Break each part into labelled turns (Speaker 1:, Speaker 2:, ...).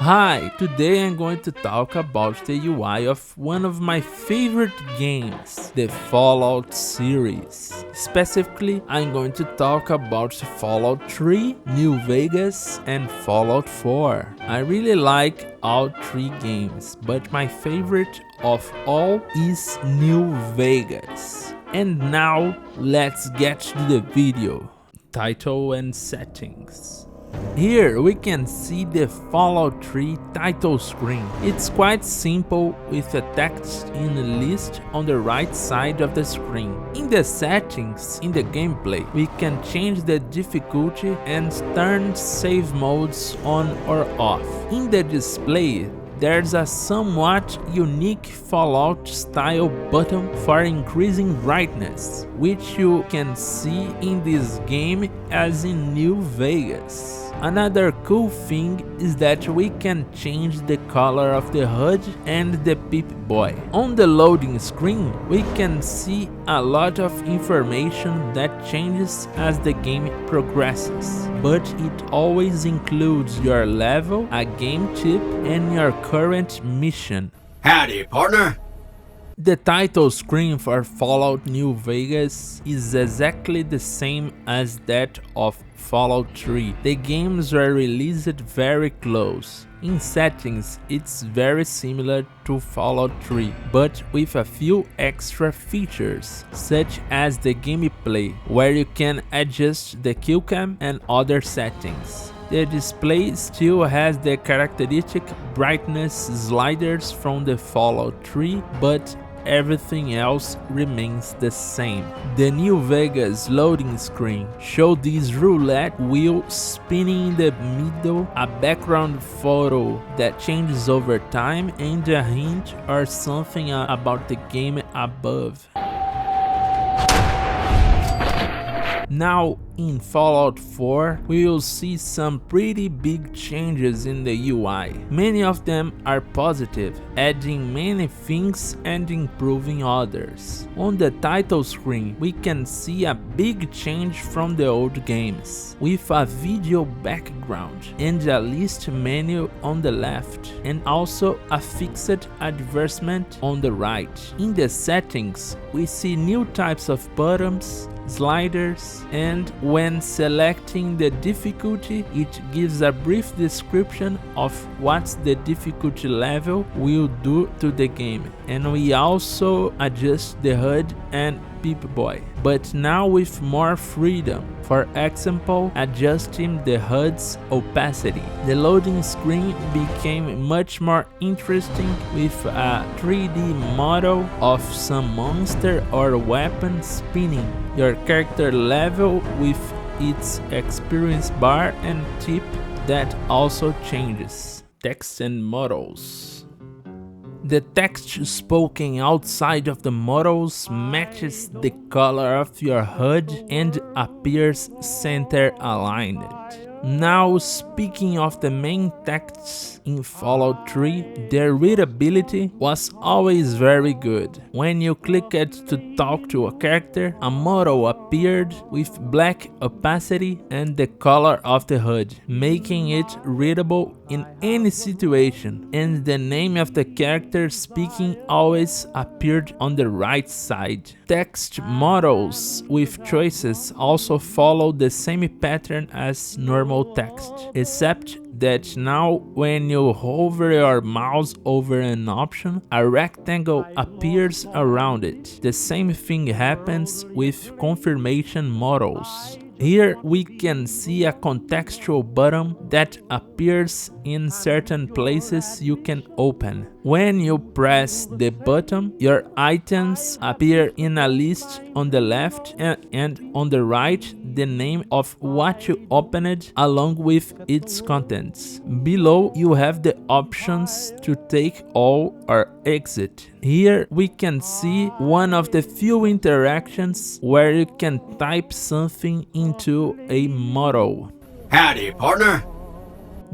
Speaker 1: Hi, today I'm going to talk about the UI of one of my favorite games, the Fallout series. Specifically, I'm going to talk about Fallout 3, New Vegas, and Fallout 4. I really like all three games, but my favorite of all is New Vegas. And now, let's get to the video. Title and settings. Here we can see the Fallout 3 title screen. It's quite simple with a text in a list on the right side of the screen. In the settings, in the gameplay, we can change the difficulty and turn save modes on or off. In the display, there's a somewhat unique Fallout style button for increasing brightness, which you can see in this game as in New Vegas. Another cool thing is that we can change the color of the HUD and the Pip-Boy. On the loading screen, we can see a lot of information that changes as the game progresses, but it always includes your level, a game tip, and your current mission.
Speaker 2: Howdy, partner!
Speaker 1: The title screen for Fallout New Vegas is exactly the same as that of Fallout 3. The games were released very close. In settings, it's very similar to Fallout 3, but with a few extra features, such as the gameplay, where you can adjust the kill cam and other settings. The display still has the characteristic brightness sliders from the Fallout 3, but everything else remains the same. The New Vegas loading screen shows this roulette wheel spinning in the middle, a background photo that changes over time, and a hint or something about the game above. Now, in Fallout 4, we will see some pretty big changes in the UI. Many of them are positive, adding many things and improving others. On the title screen, we can see a big change from the old games, with a video background and a list menu on the left, and also a fixed advertisement on the right. In the settings, we see new types of buttons, sliders, and when selecting the difficulty, it gives a brief description of what the difficulty level will do to the game, and we also adjust the HUD and Pip-Boy, but now with more freedom. For example, adjusting the HUD's opacity. The loading screen became much more interesting with a 3D model of some monster or weapon spinning. Your character level with its experience bar and tip that also changes. Text and models. The text spoken outside of the models matches the color of your HUD and appears center aligned. Now, speaking of the main texts in Fallout 3, their readability was always very good. When you clicked to talk to a character, a model appeared with black opacity and the color of the HUD, making it readable in any situation, and the name of the character speaking always appeared on the right side. Text models with choices also follow the same pattern as normal text, except that now when you hover your mouse over an option, a rectangle appears around it. The same thing happens with confirmation models. Here we can see a contextual button that appears in certain places you can open. When you press the button, your items appear in a list on the left and on the right the name of what you opened along with its contents. Below you have the options to take all or exit. Here we can see one of the few interactions where you can type something into a model.
Speaker 2: Howdy, partner!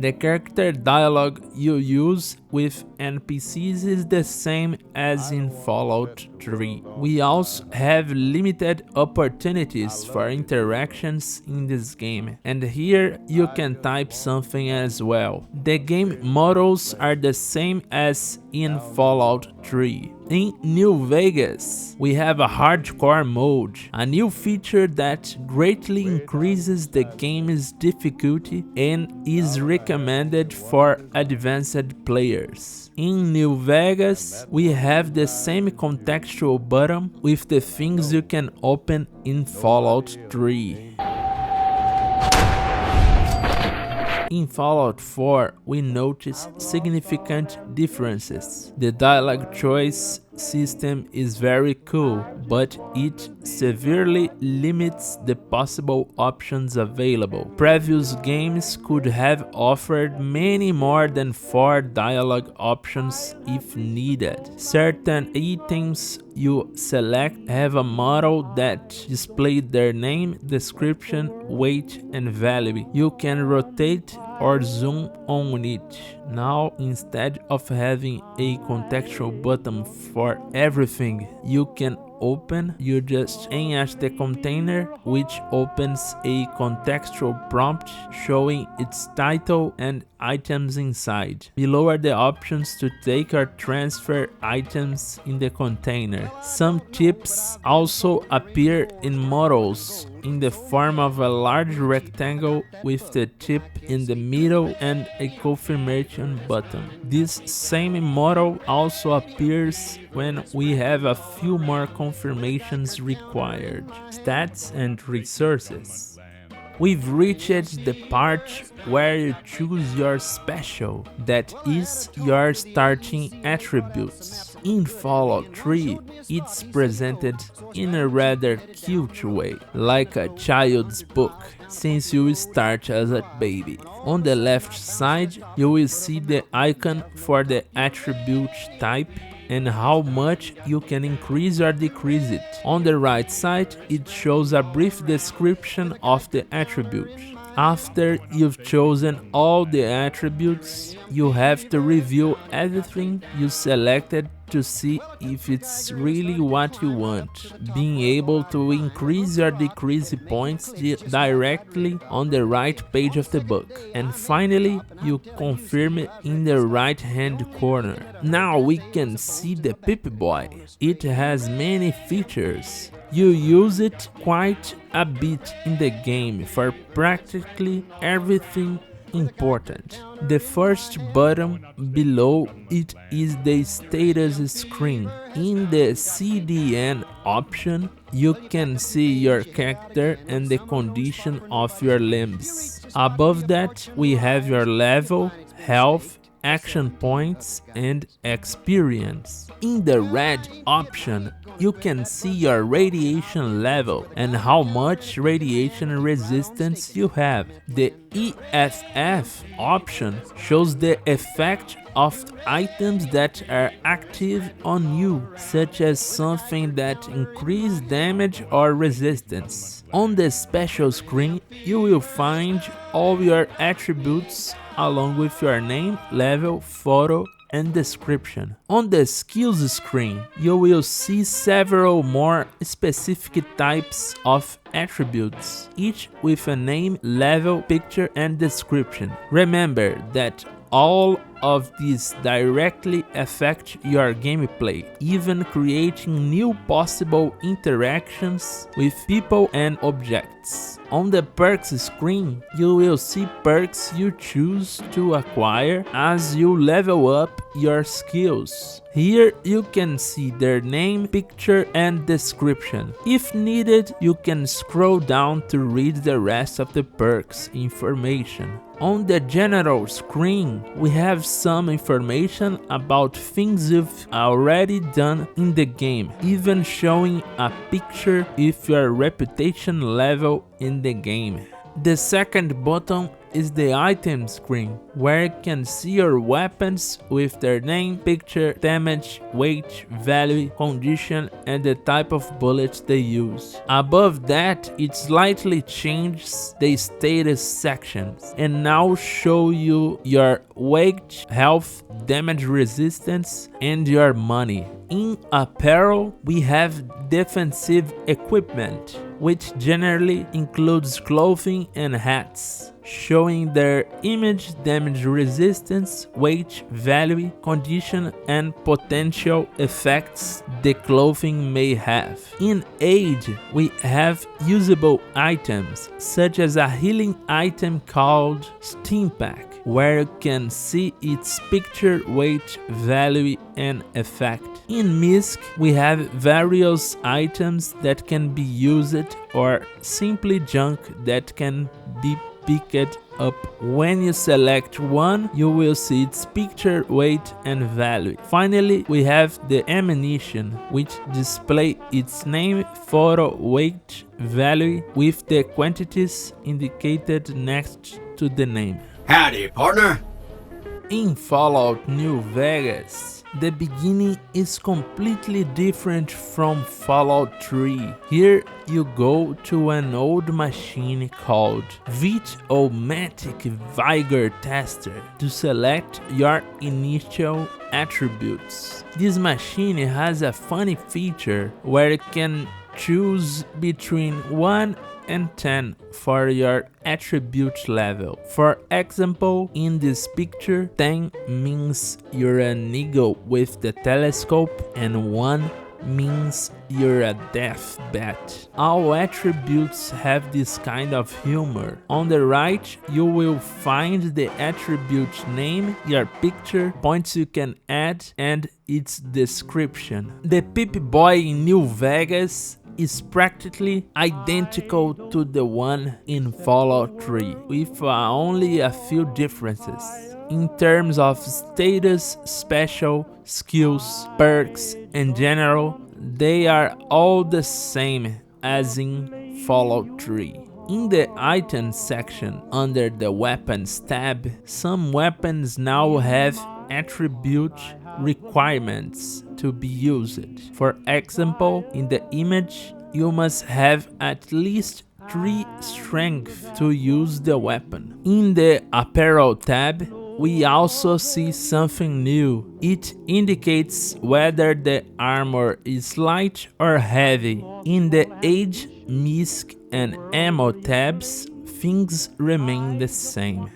Speaker 1: The character dialogue you use with NPCs is the same as in Fallout 3. We also have limited opportunities for interactions in this game, and here you can type something as well. The game models are the same as in Fallout 3. In New Vegas, we have a hardcore mode, a new feature that greatly increases the game's difficulty and is recommended for advanced players. In New Vegas, we have the same contextual button with the things you can open in Fallout 3. In Fallout 4, we notice significant differences. The dialogue choice system is very cool, but it severely limits the possible options available. Previous games could have offered many more than 4 dialogue options if needed. Certain items you select have a model that displays their name, description, weight, and value. You can rotate or zoom on it. Now, instead of having a contextual button for everything you can open, you just aim at the container, which opens a contextual prompt showing its title and items inside. Below are the options to take or transfer items in the container. Some tips also appear in models in the form of a large rectangle with the tip in the middle and a confirmation button. This same model also appears when we have a few more confirmations required. Stats and resources. We've reached the part where you choose your special, that is, your starting attributes. In Fallout 3, it's presented in a rather cute way, like a child's book, since you start as a baby. On the left side, you will see the icon for the attribute type and how much you can increase or decrease it. On the right side, it shows a brief description of the attribute. After you've chosen all the attributes, you have to review everything you selected to see if it's really what you want, being able to increase or decrease points directly on the right page of the book. And finally, you confirm it in the right hand corner. Now we can see the Pip-Boy. It has many features. You use it quite a bit in the game for practically everything important. The first button below it is the status screen. In the CDN option, you can see your character and the condition of your limbs. Above that, we have your level, health, action points, and experience. In the red option, you can see your radiation level and how much radiation resistance you have. The EFF option shows the effect of items that are active on you, such as something that increases damage or resistance. On the special screen, you will find all your attributes along with your name, level, photo, and description. On the skills screen, you will see several more specific types of attributes, each with a name, level, picture, and description. Remember that all of these directly affect your gameplay, even creating new possible interactions with people and objects. On the perks screen, you will see perks you choose to acquire as you level up your skills. Here you can see their name, picture, and description. If needed, you can scroll down to read the rest of the perks information. On the general screen, we have some information about things you've already done in the game, even showing a picture of your reputation level in the game. The second button is the item screen, where you can see your weapons with their name, picture, damage, weight, value, condition, and the type of bullets they use. Above that, it slightly changes the status sections and now show you your weight, health, damage resistance, and your money. In apparel, we have defensive equipment, which generally includes clothing and hats, showing their image, damage resistance, weight, value, condition, and potential effects the clothing may have. In aid, we have usable items, such as a healing item called Stimpack, where you can see its picture, weight, value, and effect. In MISC, we have various items that can be used or simply junk that can be picked up. When you select one, you will see its picture, weight, and value. Finally, we have the ammunition, which display its name, photo, weight, value with the quantities indicated next to the name.
Speaker 2: Howdy, partner.
Speaker 1: In Fallout New Vegas, the beginning is completely different from Fallout 3. Here you go to an old machine called Vit-O-Matic Vigor Tester to select your initial attributes. This machine has a funny feature where you can choose between 1 and 10 for your attribute level. For example, in this picture, 10 means you're an eagle with the telescope and 1 means you're a death bat. All attributes have this kind of humor. On the right, you will find the attribute name, your picture, points you can add, and its description. The Pip-Boy in New Vegas is practically identical to the one in Fallout 3, with only a few differences. In terms of status, special, skills, perks, and general, they are all the same as in Fallout 3. In the items section under the weapons tab, some weapons now have attribute requirements to be used. For example, in the image, you must have at least 3 strength to use the weapon. In the apparel tab, we also see something new. It indicates whether the armor is light or heavy. In the age, MISC, and ammo tabs, things remain the same.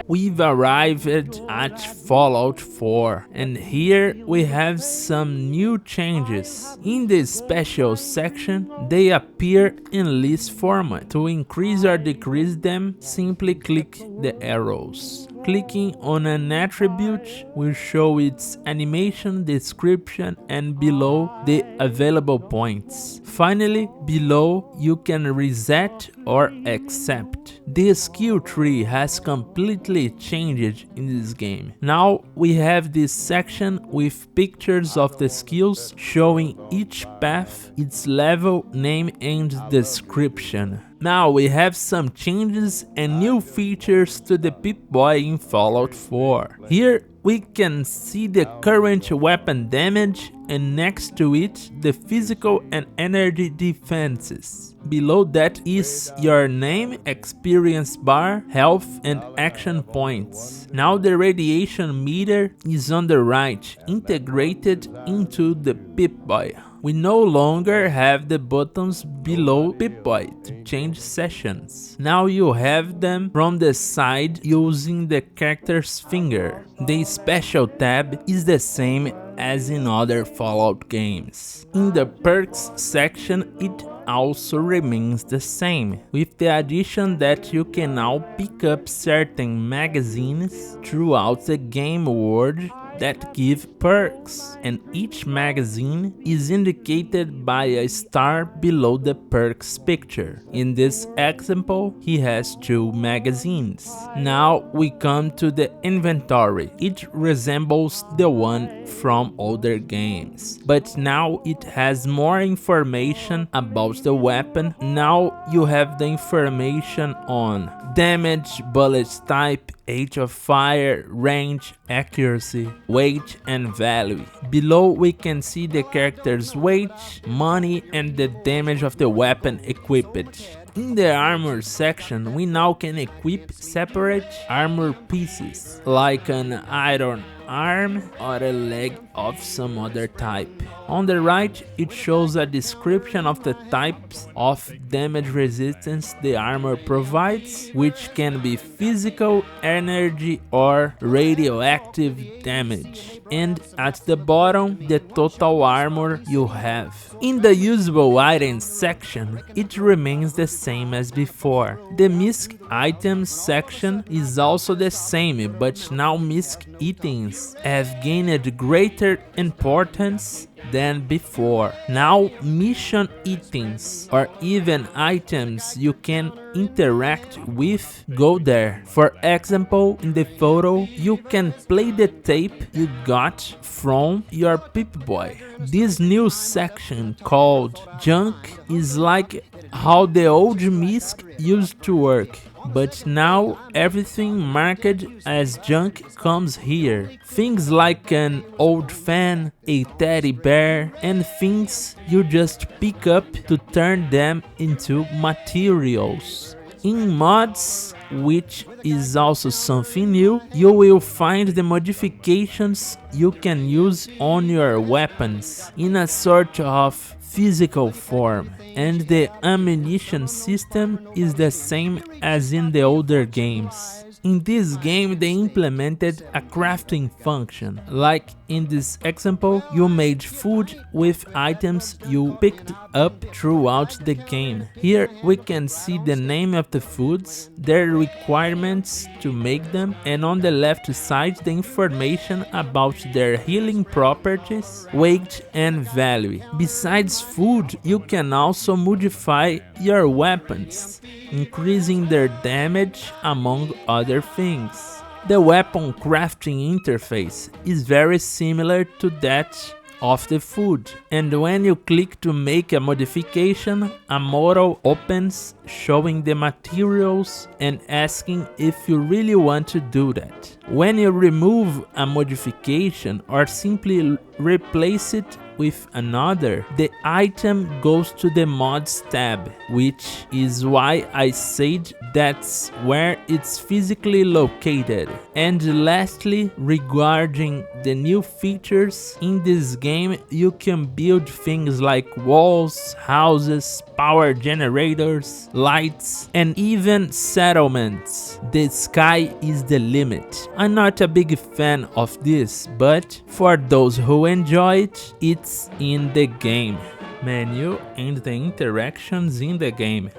Speaker 1: We've arrived at Fallout 4, and here we have some new changes. In the special section, they appear in list format. To increase or decrease them, simply click the arrows. Clicking on an attribute will show its animation, description, and below the available points. Finally, below you can reset or accept. The skill tree has completely changed in this game. Now we have this section with pictures of the skills showing each path, its level, name, and description. Now we have some changes and new features to the Pip-Boy in Fallout 4. Here we can see the current weapon damage and next to it the physical and energy defenses. Below that is your name, experience bar, health, and action points. Now the radiation meter is on the right, integrated into the Pip-Boy. We no longer have the buttons below Pip-Boy to change sessions. Now you have them from the side using the character's finger. The special tab is the same as in other Fallout games. In the perks section, it also remains the same, with the addition that you can now pick up certain magazines throughout the game world that give perks, and each magazine is indicated by a star below the perks picture. In this example, he has 2 magazines. Now we come to the inventory. It resembles the one from older games, but now it has more information about the weapon. Now you have the information on damage, bullet type, age of fire, range, accuracy, weight, and value. Below we can see the character's weight, money, and the damage of the weapon equipped. In the armor section, we now can equip separate armor pieces, like an iron arm or a leg of some other type. On the right, it shows a description of the types of damage resistance the armor provides, which can be physical, energy, or radioactive damage. And at the bottom, the total armor you have. In the usable items section, it remains the same as before. The misc items section is also the same, but now misc items have gained greater importance than before. Now mission items or even items you can interact with go there. For example, in the photo you can play the tape you got from your Pip-Boy. This new section called junk is like how the old misc used to work, but now everything marked as junk comes here. Things like an old fan, a teddy bear, and things you just pick up to turn them into materials. In mods, which is also something new, you will find the modifications you can use on your weapons in a sort of physical form, and the ammunition system is the same as in the older games. In this game they implemented a crafting function, like in this example you made food with items you picked up throughout the game. Here we can see the name of the foods, their requirements to make them, and on the left side the information about their healing properties, weight, and value. Besides food, you can also modify your weapons, increasing their damage among other things. The weapon crafting interface is very similar to that of the food, and when you click to make a modification, a modal opens showing the materials and asking if you really want to do that. When you remove a modification or simply replace it with another, the item goes to the mods tab, which is why I said that's where it's physically located. And lastly, regarding the new features in this game, you can build things like walls, houses, power generators, lights, and even settlements. The sky is the limit. I'm not a big fan of this, but for those who enjoy it, it's in the game. Menu and the interactions in the game.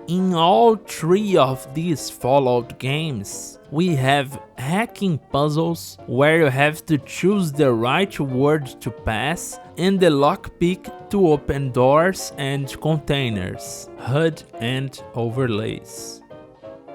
Speaker 1: In all 3 of these Fallout games, we have hacking puzzles where you have to choose the right word to pass and the lockpick to open doors and containers, HUD and overlays.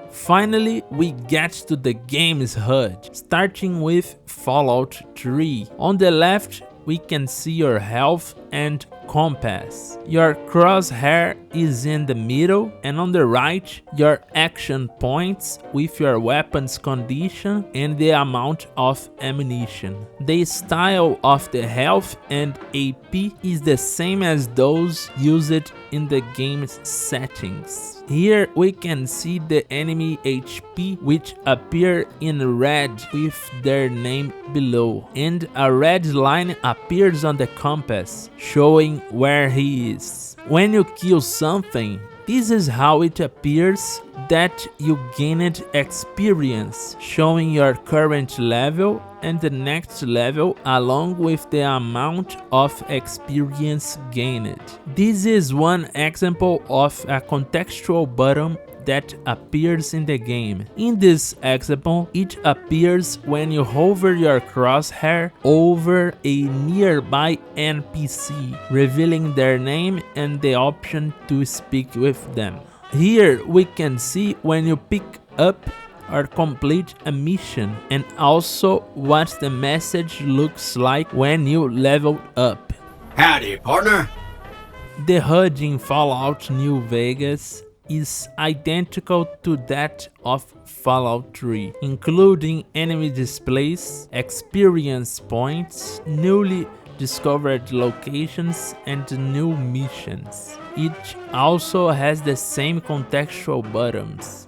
Speaker 1: Finally, we get to the game's HUD, starting with Fallout 3. On the left, we can see your health and compass. Your crosshair is in the middle, and on the right, your action points with your weapon's condition and the amount of ammunition. The style of the health and AP is the same as those used in the game's settings. Here we can see the enemy HP, which appear in red with their name below, and a red line appears on the compass showing where he is. When you kill something, this is how it appears that you gained experience, showing your current level and the next level along with the amount of experience gained. This is one example of a contextual button that appears in the game. In this example, it appears when you hover your crosshair over a nearby NPC, revealing their name and the option to speak with them. Here we can see when you pick up or complete a mission, and also what the message looks like when you level up.
Speaker 2: Howdy, partner.
Speaker 1: The HUD in Fallout New Vegas is identical to that of Fallout 3, including enemy displays, experience points, newly discovered locations, and new missions. It also has the same contextual buttons.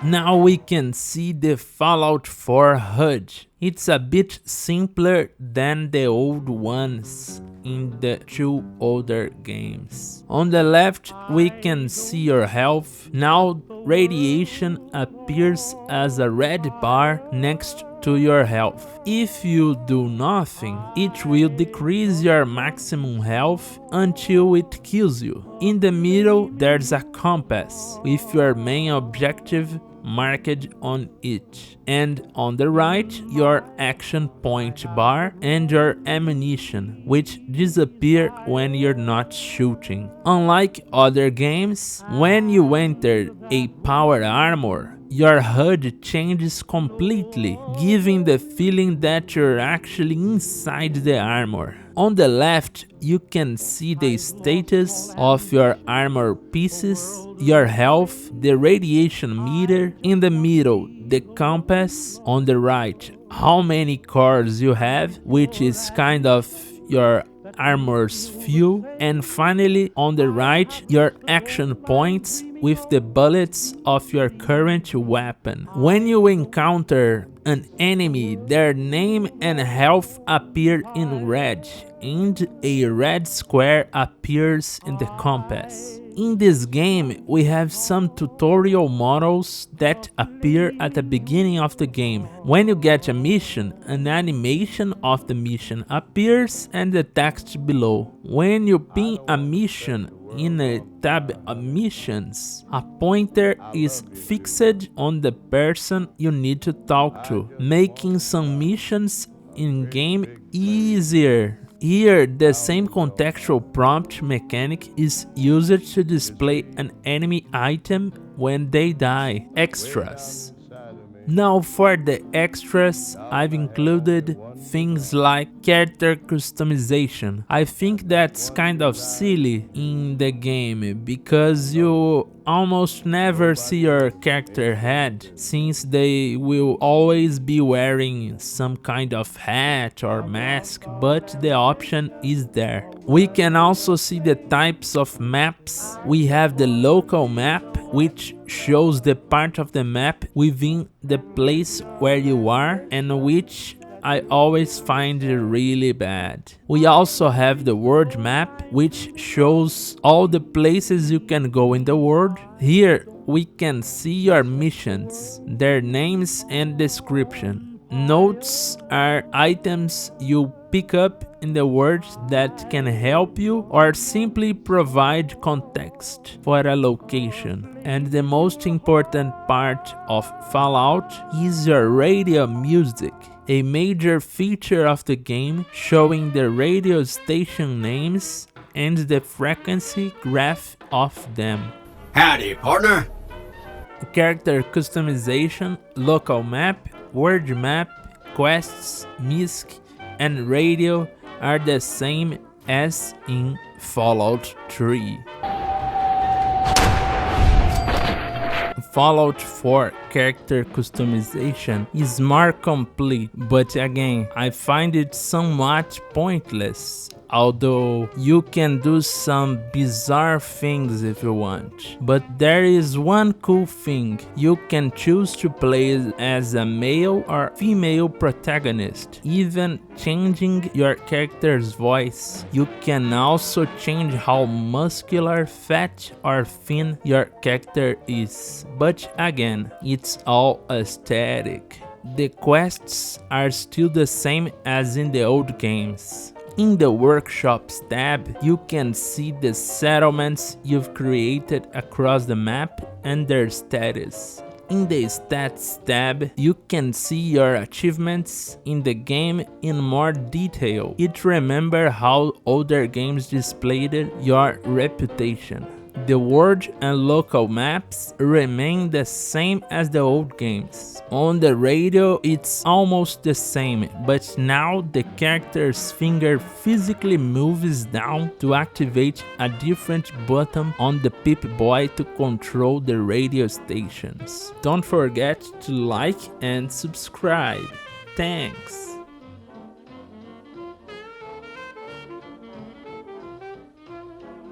Speaker 1: Now we can see the Fallout 4 HUD. It's a bit simpler than the old ones in the two older games. On the left we can see your health. Now radiation appears as a red bar next to your health. If you do nothing, it will decrease your maximum health until it kills you. In the middle there's a compass with your main objective marked on it, and on the right your action point bar and your ammunition, which disappear when you're not shooting. Unlike other games, when you enter a power armor, your HUD changes completely, giving the feeling that you're actually inside the armor. On the left, you can see the status of your armor pieces, your health, the radiation meter. In the middle, the compass. On the right, how many cores you have, which is kind of your armor's fuel. And finally, on the right, your action points with the bullets of your current weapon. When you encounter an enemy, their name and health appear in red, and a red square appears in the compass. In this game, we have some tutorial models that appear at the beginning of the game. When you get a mission, an animation of the mission appears and the text below. When you pin a mission in a tab of missions, a pointer is fixed on the person you need to talk to, making some missions in-game easier. Here, the same contextual prompt mechanic is used to display an enemy item when they die. Extras. Now for the extras, I've included things like character customization. I think that's kind of silly in the game because you almost never see your character head, since they will always be wearing some kind of hat or mask, but the option is there. We can also see the types of maps. We have the local map, which shows the part of the map within the place where you are, and which I always find really bad. We also have the world map, which shows all the places you can go in the world. Here we can see your missions, their names and description. Notes are items you pick up in the world that can help you or simply provide context for a location. And the most important part of Fallout is your radio music, a major feature of the game, showing the radio station names and the frequency graph of them.
Speaker 2: Howdy, partner.
Speaker 1: Character customization, local map, world map, quests, MISC, and radio are the same as in Fallout 3. Fallout 4 character customization is more complete, but again, I find it somewhat pointless. Although you can do some bizarre things if you want. But there is one cool thing: you can choose to play as a male or female protagonist, even changing your character's voice. You can also change how muscular, fat or thin your character is. But again, it's all aesthetic. The quests are still the same as in the old games. In the Workshops tab, you can see the settlements you've created across the map and their status. In the Stats tab, you can see your achievements in the game in more detail. It remembers how older games displayed your reputation. The world and local maps remain the same as the old games. On the radio, it's almost the same, but now the character's finger physically moves down to activate a different button on the Pip-Boy to control the radio stations. Don't forget to like and subscribe. Thanks!